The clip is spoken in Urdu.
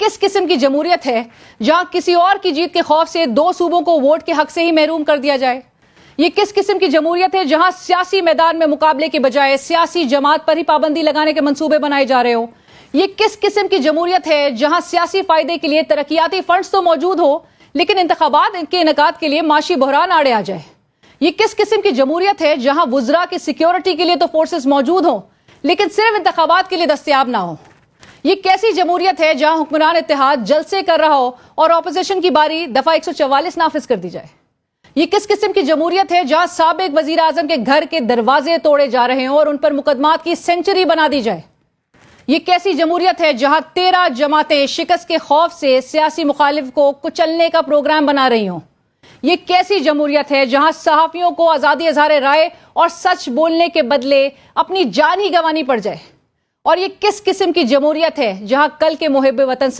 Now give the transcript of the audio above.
کس قسم کی جمہوریت ہے جہاں کسی اور کی جیت کے خوف سے 2 صوبوں کو ووٹ کے حق سے ہی محروم کر دیا جائے؟ یہ کس قسم کی جمہوریت ہے جہاں سیاسی میدان میں مقابلے کے بجائے سیاسی جماعت پر ہی پابندی لگانے کے منصوبے بنائے جا رہے ہو؟ یہ کس قسم کی جمہوریت ہے جہاں سیاسی فائدے کے لیے ترقیاتی فنڈز تو موجود ہو لیکن انتخابات کے انعقاد کے لیے معاشی بحران آڑے آ جائے؟ یہ کس قسم کی جمہوریت ہے جہاں وزراء کی سیکیورٹی کے لیے تو فورسز موجود ہوں لیکن صرف انتخابات کے لیے دستیاب نہ ہو؟ یہ کیسی جمہوریت ہے جہاں حکمران اتحاد جلسے کر رہا ہو اور اپوزیشن کی باری دفعہ 144 نافذ کر دی جائے؟ یہ کس قسم کی جمہوریت ہے جہاں سابق وزیر اعظم کے گھر کے دروازے توڑے جا رہے ہوں اور ان پر مقدمات کی سینچری بنا دی جائے؟ یہ کیسی جمہوریت ہے جہاں 13 جماعتیں شکست کے خوف سے سیاسی مخالف کو کچلنے کا پروگرام بنا رہی ہوں؟ یہ کیسی جمہوریت ہے جہاں صحافیوں کو آزادی اظہار رائے اور سچ بولنے کے بدلے اپنی جان ہی گنوانی پڑ جائے؟ اور یہ کس قسم کی جمہوریت ہے جہاں کل کے محب وطن